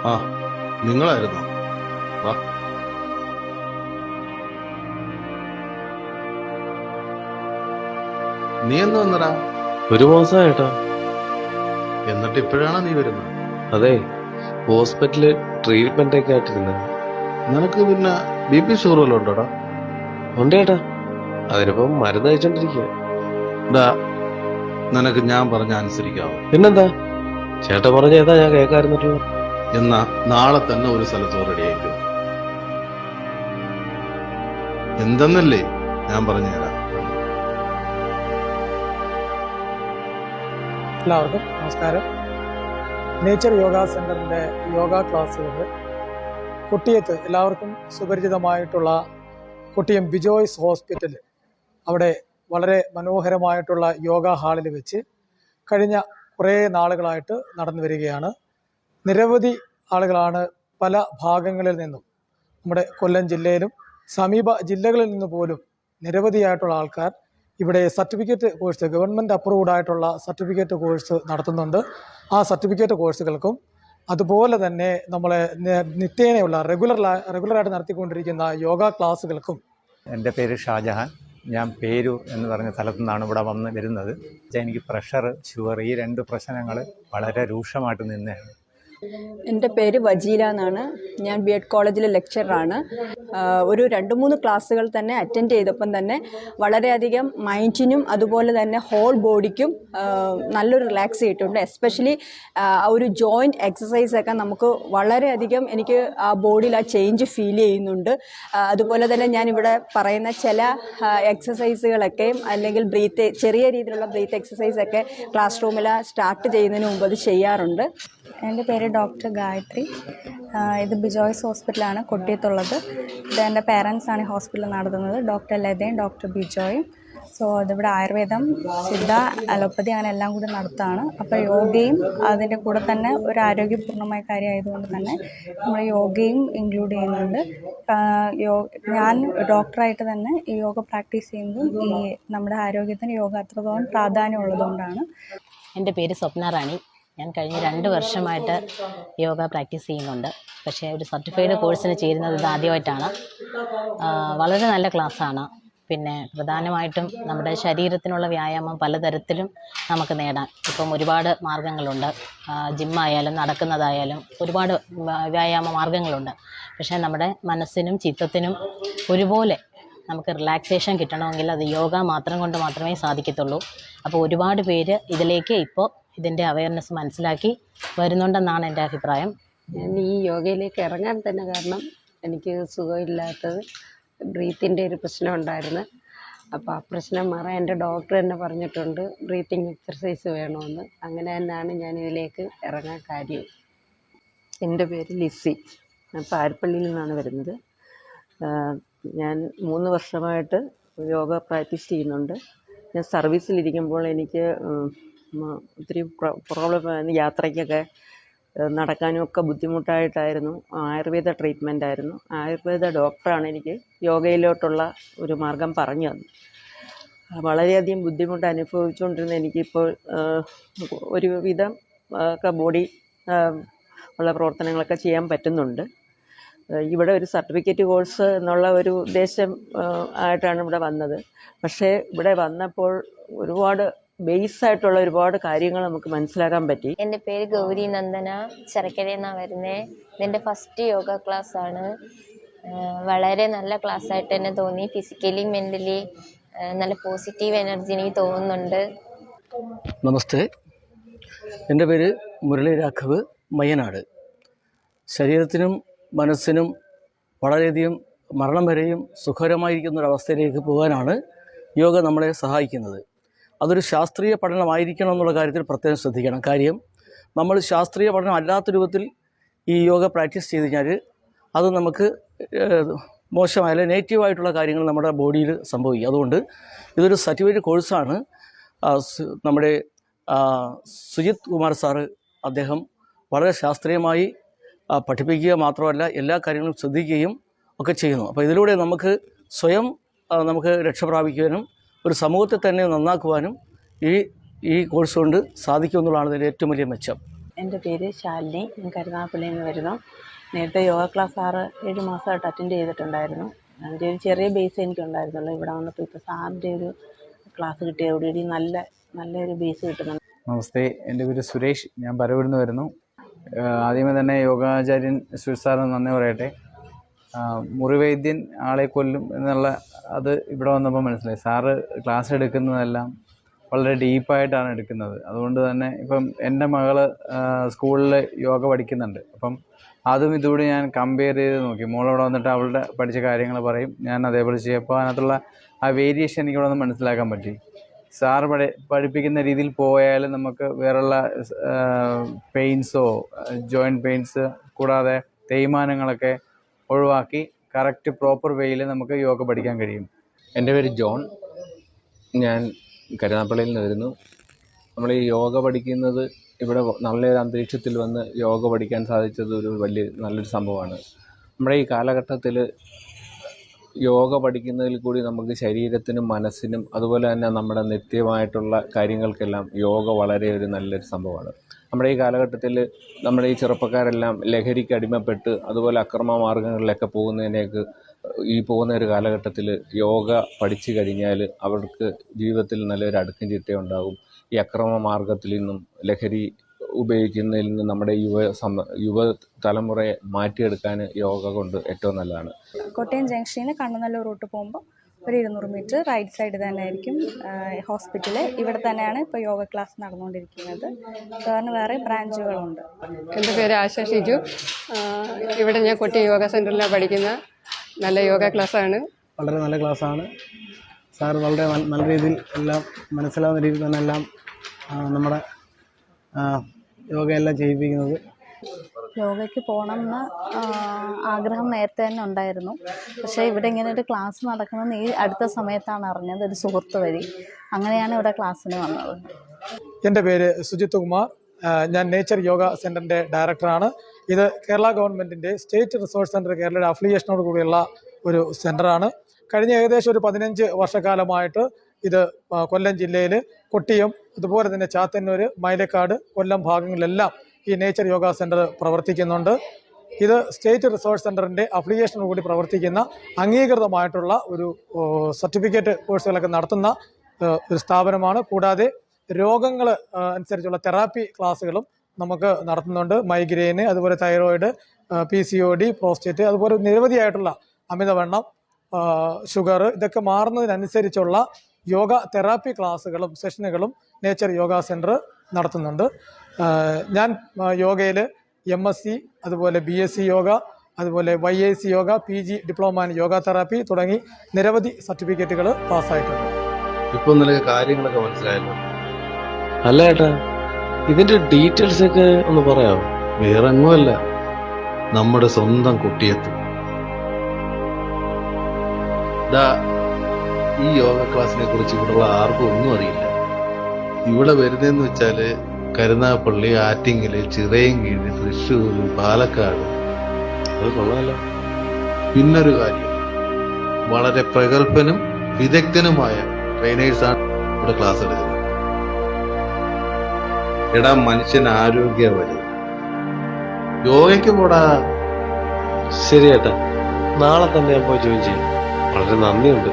ആ, നിങ്ങളായിരുന്നോ? വാ. നീ എന്ന് വന്നടാ? ഒരു മാസമായിട്ടാ. എന്നിട്ട് ഇപ്പോഴാണോ നീ വരുന്നത്? അതെ, ഹോസ്പിറ്റലില് ട്രീറ്റ്മെന്റ് ഒക്കെ ആയിട്ടിരുന്ന. നിനക്ക് പിന്നെ BP ഷുഗർ വല്ലതും ഉണ്ടോടാ? ഉണ്ട് ചേട്ടാ, അതിനിപ്പം മരുന്ന് കഴിച്ചോണ്ടിരിക്കുക. ഡാ, നിനക്ക് ഞാൻ പറഞ്ഞ അനുസരിക്കാവോ? പിന്നെന്താ, ചേട്ടാ പറഞ്ഞ ഏതാ ഞാൻ കേൾക്കാറുണ്ടല്ലോ. എന്നാ നാളെ തന്നെ ഒരു സ്ഥലത്ത് റെഡി ആയിക്കോ. എന്തെന്നല്ലേ ഞാൻ പറഞ്ഞുതരാം. എല്ലാവർക്കും നമസ്കാരം. നേച്ചർ യോഗ സെന്ററിന്റെ യോഗ ക്ലാസ്സുകൾ കൊട്ടിയത്ത് എല്ലാവർക്കും സുപരിചിതമായിട്ടുള്ള കൊട്ടിയം ബിജോയ്സ് ഹോസ്പിറ്റൽ, അവിടെ വളരെ മനോഹരമായിട്ടുള്ള യോഗ ഹാളിൽ വെച്ച് കഴിഞ്ഞ കുറേ നാളുകളായിട്ട് നടന്നു വരികയാണ്. നിരവധി ആളുകളാണ് പല ഭാഗങ്ങളിൽ നിന്നും, നമ്മുടെ കൊല്ലം ജില്ലയിലും സമീപ ജില്ലകളിൽ നിന്ന് പോലും നിരവധിയായിട്ടുള്ള ആൾക്കാർ ഇവിടെ സർട്ടിഫിക്കറ്റ് കോഴ്സ്, ഗവൺമെൻറ് അപ്രൂവ്ഡ് ആയിട്ടുള്ള സർട്ടിഫിക്കറ്റ് കോഴ്സ് നടത്തുന്നുണ്ട്. ആ സർട്ടിഫിക്കറ്റ് കോഴ്സുകൾക്കും അതുപോലെ തന്നെ നമ്മളെ നിത്യേനയുള്ള റെഗുലറായിട്ട് നടത്തിക്കൊണ്ടിരിക്കുന്ന യോഗ ക്ലാസ്സുകൾക്കും. എൻ്റെ പേര് ഷാജഹാൻ. ഞാൻ പേരൂർ എന്ന് പറഞ്ഞ സ്ഥലത്തു നിന്നാണ് ഇവിടെ വന്ന് വരുന്നത്. എനിക്ക് പ്രഷർ, ഷുഗർ ഈ രണ്ട് പ്രശ്നങ്ങൾ വളരെ രൂക്ഷമായിട്ട് നിന്നതാണ്. എൻ്റെ പേര് വജീല എന്നാണ്. ഞാൻ BEd കോളേജിലെ ലെക്ചറാണ്. ഒരു 2-3 ക്ലാസ്സുകൾ തന്നെ അറ്റൻഡ് ചെയ്തപ്പം തന്നെ വളരെയധികം മൈൻഡിനും അതുപോലെ തന്നെ ഹോൾ ബോഡിക്കും നല്ലൊരു റിലാക്സ് ചെയ്തിട്ടുണ്ട്. എസ്പെഷ്യലി ഒരു ജോയിൻറ്റ് എക്സസൈസൊക്കെ നമുക്ക് വളരെയധികം എനിക്ക് ആ ബോഡിയിൽ ആ ചേഞ്ച് ഫീൽ ചെയ്യുന്നുണ്ട്. അതുപോലെ തന്നെ ഞാനിവിടെ പറയുന്ന ചില എക്സസൈസുകളൊക്കെയും അല്ലെങ്കിൽ ചെറിയ രീതിയിലുള്ള ബ്രീത്ത് എക്സസൈസൊക്കെ ക്ലാസ് റൂമിൽ സ്റ്റാർട്ട് ചെയ്യുന്നതിന് മുമ്പ് അത് ചെയ്യാറുണ്ട്. എൻ്റെ പേര് ഡോക്ടർ ഗായത്രി. ഇത് ബിജോയ്സ് ഹോസ്പിറ്റലാണ് കൊട്ടിയത്തുള്ളത്. ഇത് എൻ്റെ പേരൻസാണ് ഈ ഹോസ്പിറ്റൽ നടത്തുന്നത്, ഡോക്ടർ ലതയും ഡോക്ടർ ബിജോയും. സോ അതിവിടെ ആയുർവേദം, സിദ്ധ, അലോപ്പതി അങ്ങനെ എല്ലാം കൂടി നടത്തുകയാണ്. അപ്പോൾ യോഗയും അതിൻ്റെ കൂടെ തന്നെ ഒരു ആരോഗ്യപൂർണ്ണമായ കാര്യമായതുകൊണ്ട് തന്നെ നമ്മൾ യോഗയും ഇൻക്ലൂഡ് ചെയ്യുന്നുണ്ട്. ഞാൻ ഡോക്ടറായിട്ട് തന്നെ ഈ യോഗ പ്രാക്ടീസ് ചെയ്യുമ്പോൾ ഈ നമ്മുടെ ആരോഗ്യത്തിന് യോഗ അത്രത്തോളം പ്രാധാന്യം ഉള്ളതുകൊണ്ടാണ്. എൻ്റെ പേര് സ്വപ്ന റാണി. ഞാൻ കഴിഞ്ഞ 2 വർഷമായിട്ട് യോഗ പ്രാക്ടീസ് ചെയ്യുന്നുണ്ട്. പക്ഷേ ഒരു സർട്ടിഫൈഡ് കോഴ്സിന് ചേരുന്നത് ഇത് ആദ്യമായിട്ടാണ്. വളരെ നല്ല ക്ലാസ്സാണ്. പിന്നെ പ്രധാനമായിട്ടും നമ്മുടെ ശരീരത്തിനുള്ള വ്യായാമം പലതരത്തിലും നമുക്ക് നേടാം. ഇപ്പം ഒരുപാട് മാർഗങ്ങളുണ്ട്. ജിമ്മായാലും നടക്കുന്നതായാലും ഒരുപാട് വ്യായാമ മാർഗങ്ങളുണ്ട്. പക്ഷേ നമ്മുടെ മനസ്സിനും ചിത്തത്തിനും ഒരുപോലെ നമുക്ക് റിലാക്സേഷൻ കിട്ടണമെങ്കിൽ അത് യോഗ മാത്രം കൊണ്ട് മാത്രമേ സാധിക്കത്തുള്ളൂ. അപ്പോൾ ഒരുപാട് പേര് ഇതിലേക്ക് ഇപ്പോൾ ഇതിൻ്റെ അവയർനെസ് മനസ്സിലാക്കി വരുന്നുണ്ടെന്നാണ് എൻ്റെ അഭിപ്രായം. ഞാൻ ഈ യോഗയിലേക്ക് ഇറങ്ങാൻ തന്നെ കാരണം എനിക്ക് സുഖമില്ലാത്തത് ബ്രീത്തിൻ്റെ ഒരു പ്രശ്നം ഉണ്ടായിരുന്നു. അപ്പോൾ ആ പ്രശ്നം മാറാൻ എൻ്റെ ഡോക്ടർ തന്നെ പറഞ്ഞിട്ടുണ്ട് ബ്രീത്തിങ് എക്സർസൈസ് വേണമെന്ന്. അങ്ങനെ തന്നെയാണ് ഞാൻ ഇതിലേക്ക് ഇറങ്ങാൻ കാര്യം. എൻ്റെ പേര് ലിസി. ഞാൻ പാരിപ്പള്ളിയിൽ നിന്നാണ് വരുന്നത്. ഞാൻ 3 വർഷമായിട്ട് യോഗ പ്രാക്ടീസ് ചെയ്യുന്നുണ്ട്. ഞാൻ സർവീസിലിരിക്കുമ്പോൾ എനിക്ക് ഒത്തിരി പ്രോബ്ലം, യാത്രയ്ക്കൊക്കെ നടക്കാനും ഒക്കെ ബുദ്ധിമുട്ടായിട്ടായിരുന്നു. ആയുർവേദ ട്രീറ്റ്മെൻ്റ് ആയിരുന്നു. ആയുർവേദ ഡോക്ടറാണ് എനിക്ക് യോഗയിലോട്ടുള്ള ഒരു മാർഗം പറഞ്ഞു തന്നത്. വളരെയധികം ബുദ്ധിമുട്ട് അനുഭവിച്ചുകൊണ്ടിരുന്ന എനിക്കിപ്പോൾ ഒരുവിധം ഒക്കെ ബോഡി ഉള്ള പ്രവർത്തനങ്ങളൊക്കെ ചെയ്യാൻ പറ്റുന്നുണ്ട്. ഇവിടെ ഒരു സർട്ടിഫിക്കറ്റ് കോഴ്സ് എന്നുള്ള ഒരു ഉദ്ദേശം ആയിട്ടാണ് ഇവിടെ വന്നത്. പക്ഷേ ഇവിടെ വന്നപ്പോൾ ഒരുപാട് ബേസായിട്ടുള്ള ഒരുപാട് കാര്യങ്ങൾ നമുക്ക് മനസ്സിലാക്കാൻ പറ്റി. എൻ്റെ പേര് ഗൗരി നന്ദന, ചെറുക്കരയിൽ നിന്നാണ് വരുന്നത്. ഇതെൻ്റെ ഫസ്റ്റ് യോഗ ക്ലാസ് ആണ്. വളരെ നല്ല ക്ലാസ് ആയിട്ട് തന്നെ തോന്നി. ഫിസിക്കലി മെൻ്റലി നല്ല പോസിറ്റീവ് എനർജി എനിക്ക് തോന്നുന്നുണ്ട്. നമസ്തേ, എൻ്റെ പേര് മുരളി രാഘവ്, മയ്യനാട്. ശരീരത്തിനും മനസ്സിനും വളരെയധികം മരണം വരെയും സുഖകരമായിരിക്കുന്ന ഒരവസ്ഥയിലേക്ക് പോകാനാണ് യോഗ നമ്മളെ സഹായിക്കുന്നത്. അതൊരു ശാസ്ത്രീയ പഠനമായിരിക്കണം എന്നുള്ള കാര്യത്തിൽ പ്രത്യേകം ശ്രദ്ധിക്കണം. കാര്യം നമ്മൾ ശാസ്ത്രീയ പഠനം അല്ലാത്ത രൂപത്തിൽ ഈ യോഗ പ്രാക്ടീസ് ചെയ്ത് കഴിഞ്ഞാൽ അത് നമുക്ക് മോശമായ നെഗറ്റീവായിട്ടുള്ള കാര്യങ്ങൾ നമ്മുടെ ബോഡിയിൽ സംഭവിക്കും. അതുകൊണ്ട് ഇതൊരു സർട്ടിഫിക്കറ്റ് കോഴ്സാണ്. നമ്മുടെ സുജിത് കുമാർ സാറ്, അദ്ദേഹം വളരെ ശാസ്ത്രീയമായി പഠിപ്പിക്കുക മാത്രമല്ല എല്ലാ കാര്യങ്ങളും ശ്രദ്ധിക്കുകയും ഒക്കെ ചെയ്യുന്നു. അപ്പോൾ ഇതിലൂടെ നമുക്ക് സ്വയം നമുക്ക് രക്ഷപ്രാപിക്കുവാനും ഒരു സമൂഹത്തെ തന്നെ നന്നാക്കുവാനും ഈ കോഴ്സ് കൊണ്ട് സാധിക്കുമെന്നുള്ളതാണ് ഇതിൻ്റെ ഏറ്റവും വലിയ മെച്ചം. എൻ്റെ പേര് ശാലിനി. ഞാൻ കരുനാഗപ്പള്ളിയിൽ നിന്ന് വരുന്നു. നേരത്തെ യോഗ ക്ലാസ് 6-7 മാസമായിട്ട് അറ്റൻഡ് ചെയ്തിട്ടുണ്ടായിരുന്നു. അതിൻ്റെ ഒരു ചെറിയ ബേസ് എനിക്കുണ്ടായിരുന്നുള്ളൂ. ഇവിടെ വന്നപ്പോൾ ഇപ്പോൾ സാറിൻ്റെ ഒരു ക്ലാസ് കിട്ടിയതോടുകൂടി നല്ലൊരു ബേസ് കിട്ടുന്നുണ്ട്. നമസ്തേ, എൻ്റെ പേര് സുരേഷ്. ഞാൻ പരവൂരിൽ നിന്ന് വരുന്നു. ആദ്യമേ തന്നെ യോഗാചാര്യൻ സുരേഷ് സാറിന് നന്ദി പറയട്ടെ. മുറിവൈദ്യൻ ആളെ കൊല്ലും എന്നുള്ള അത് ഇവിടെ വന്നപ്പോൾ മനസ്സിലായി. സാറ് ക്ലാസ് എടുക്കുന്നതെല്ലാം വളരെ ഡീപ്പായിട്ടാണ് എടുക്കുന്നത്. അതുകൊണ്ട് തന്നെ ഇപ്പം എൻ്റെ മകള് സ്കൂളിൽ യോഗ പഠിക്കുന്നുണ്ട്. അപ്പം അതും ഇതുകൂടി ഞാൻ കമ്പയർ ചെയ്ത് നോക്കി. മോളവിടെ വന്നിട്ട് അവളുടെ പഠിച്ച കാര്യങ്ങൾ പറയും, ഞാൻ അതേപോലെ ചെയ്യും. അപ്പോൾ അതിനകത്തുള്ള ആ വേരിയേഷൻ എനിക്കിവിടെ നിന്ന് മനസ്സിലാക്കാൻ പറ്റി. സാറ് പഠിപ്പിക്കുന്ന രീതിയിൽ പോയാൽ നമുക്ക് വേറെയുള്ള പെയിൻസോ ജോയിൻറ്റ് പെയിൻസ് കൂടാതെ തേയ്മാനങ്ങളൊക്കെ ഒഴിവാക്കി കറക്റ്റ് പ്രോപ്പർ വേയിൽ നമുക്ക് യോഗ പഠിക്കാൻ കഴിയും. എൻ്റെ പേര് ജോൺ. ഞാൻ കരുനാഗപ്പള്ളിയിൽ നിന്ന് വരുന്നു. നമ്മൾ ഈ യോഗ പഠിക്കുന്നത് ഇവിടെ നല്ലൊരു അന്തരീക്ഷത്തിൽ വന്ന് യോഗ പഠിക്കാൻ സാധിച്ചത് നല്ലൊരു സംഭവമാണ്. നമ്മുടെ ഈ കാലഘട്ടത്തിൽ യോഗ പഠിക്കുന്നതിൽ കൂടി നമുക്ക് ശരീരത്തിനും മനസ്സിനും അതുപോലെ തന്നെ നമ്മുടെ നിത്യമായിട്ടുള്ള കാര്യങ്ങൾക്കെല്ലാം യോഗ വളരെ നല്ലൊരു സംഭവമാണ്. നമ്മുടെ ഈ കാലഘട്ടത്തിൽ നമ്മുടെ ഈ ചെറുപ്പക്കാരെല്ലാം ലഹരിക്ക് അടിമപ്പെട്ട് അതുപോലെ അക്രമ മാർഗങ്ങളിലൊക്കെ പോകുന്ന ഒരു കാലഘട്ടത്തിൽ യോഗ പഠിച്ചു കഴിഞ്ഞാൽ അവർക്ക് ജീവിതത്തിൽ നല്ലൊരു അടുക്കും ചിട്ടയുണ്ടാകും. ഈ അക്രമ മാർഗത്തിൽ നിന്നും ലഹരി ഉപയോഗിക്കുന്നതിൽ നിന്നും നമ്മുടെ യുവതലമുറയെ മാറ്റിയെടുക്കാൻ യോഗ കൊണ്ട് ഏറ്റവും നല്ലതാണ്. കോട്ടയം ജംഗ്ഷനിൽ നിന്ന് കണ്ണനല്ലൂർ റൂട്ട് പോകുമ്പോൾ ഒരു 200 മീറ്റർ റൈറ്റ് സൈഡ് തന്നെ ആയിരിക്കും ഹോസ്പിറ്റൽ. ഇവിടെ തന്നെയാണ് ഇപ്പോൾ യോഗ ക്ലാസ് നടന്നുകൊണ്ടിരിക്കുന്നത്. സാറിന് വേറെ ബ്രാഞ്ചുകളുണ്ട്. എൻ്റെ പേര് ആശ ഷിജു. ഇവിടെ ഞാൻ കൊട്ടിയം യോഗ സെൻറ്ററിലാണ് പഠിക്കുന്നത്. നല്ല യോഗ ക്ലാസ്സാണ്. വളരെ നല്ല ക്ലാസ്സാണ്. സാർ വളരെ നല്ല രീതിയിൽ എല്ലാം മനസ്സിലാവുന്ന രീതിയിൽ തന്നെ എല്ലാം നമ്മുടെ യോഗയെല്ലാം ചെയ്യിപ്പിക്കുന്നത്. യോഗയ്ക്ക് പോകണമെന്ന് ആഗ്രഹം നേരത്തെ തന്നെ ഉണ്ടായിരുന്നു. പക്ഷേ ഇവിടെ ഇങ്ങനെ ഒരു ക്ലാസ് നടക്കണമെന്ന് ഈ അടുത്ത സമയത്താണ് അറിഞ്ഞത്, ഒരു സുഹൃത്ത് വഴി. അങ്ങനെയാണ് ഇവിടെ ക്ലാസ്സിന് വന്നത്. എൻ്റെ പേര് സുജിത് കുമാർ. ഞാൻ നേച്ചർ യോഗ സെൻറ്ററിൻ്റെ ഡയറക്ടറാണ്. ഇത് കേരള ഗവൺമെൻറ്റിൻ്റെ സ്റ്റേറ്റ് റിസോഴ്സ് സെൻറ്റർ കേരളയുടെ അഫിലിയേഷനോട് കൂടിയുള്ള ഒരു സെൻറ്ററാണ്. കഴിഞ്ഞ ഏകദേശം ഒരു 15 വർഷക്കാലമായിട്ട് ഇത് കൊല്ലം ജില്ലയിൽ കൊട്ടിയം, അതുപോലെ തന്നെ ചാത്തന്നൂർ, മൈലക്കാട്, കൊല്ലം ഭാഗങ്ങളിലെല്ലാം ഈ നേച്ചർ യോഗ സെൻറ്റർ പ്രവർത്തിക്കുന്നുണ്ട്. ഇത് സ്റ്റേറ്റ് റിസോഴ്സ് സെൻറ്ററിൻ്റെ അഫിലിയേഷനോട് കൂടി പ്രവർത്തിക്കുന്ന അംഗീകൃതമായിട്ടുള്ള ഒരു സർട്ടിഫിക്കറ്റ് കോഴ്സുകളൊക്കെ നടത്തുന്ന ഒരു സ്ഥാപനമാണ്. കൂടാതെ രോഗങ്ങൾ അനുസരിച്ചുള്ള തെറാപ്പി ക്ലാസ്സുകളും നമുക്ക് നടത്തുന്നുണ്ട്. മൈഗ്രെയിന്, അതുപോലെ തൈറോയിഡ്, PCOD, പ്രോസ്റ്റേറ്റ്, അതുപോലെ നിരവധിയായിട്ടുള്ള അമിതവണ്ണം, ഷുഗർ, ഇതൊക്കെ മാറുന്നതിനനുസരിച്ചുള്ള യോഗ തെറാപ്പി ക്ലാസ്സുകളും സെഷനുകളും നേച്ചർ യോഗ സെൻറ്റർ നടത്തുന്നുണ്ട്. ഞാൻ യോഗയിൽ MSc, അതുപോലെ BSc യോഗ, അതുപോലെ YAC yoga, PG diploma in yoga therapy തുടങ്ങി നിരവധി സർട്ടിഫിക്കറ്റുകൾ പാസ്സായിട്ടുണ്ട്. ഇപ്പൊ നിനക്ക് കാര്യങ്ങളൊക്കെ മനസ്സിലായല്ലോ. അല്ല ഏട്ടാ, ഇതിന്റെ ഡീറ്റെയിൽസ് ഒക്കെ ഒന്ന് പറയാമോ? വേറെ എങ്ങുമല്ല, നമ്മുടെ സ്വന്തം കുട്ടിയെത്ത്. ഈ യോഗ ക്ലാസ്സിനെ കുറിച്ച് ഇവിടെയുള്ള ആർക്കും ഒന്നും അറിയില്ല. ഇവിടെ വരുന്നതെന്ന് വെച്ചാല് കരുനാഗപ്പള്ളി, ആറ്റിങ്ങല്, ചിറയൻകീഴ്, തൃശ്ശൂർ, പാലക്കാട്. അത് കൊള്ളാമല്ലോ. പിന്നൊരു കാര്യം, വളരെ പ്രഗത്ഭനും വിദഗ്ധനുമായ ട്രെയിനേഴ്സാണ് ഇവിടെ ക്ലാസ് എടുക്കുന്നത്. എടാ, മനുഷ്യൻ ആരോഗ്യം വരും. യോഗയ്ക്ക് പോടാ. ശരി ഏട്ടാ, നാളെ തന്നെ ഞാൻ പോയി ജോയിൻ ചെയ്യും. വളരെ നന്ദിയുണ്ട്.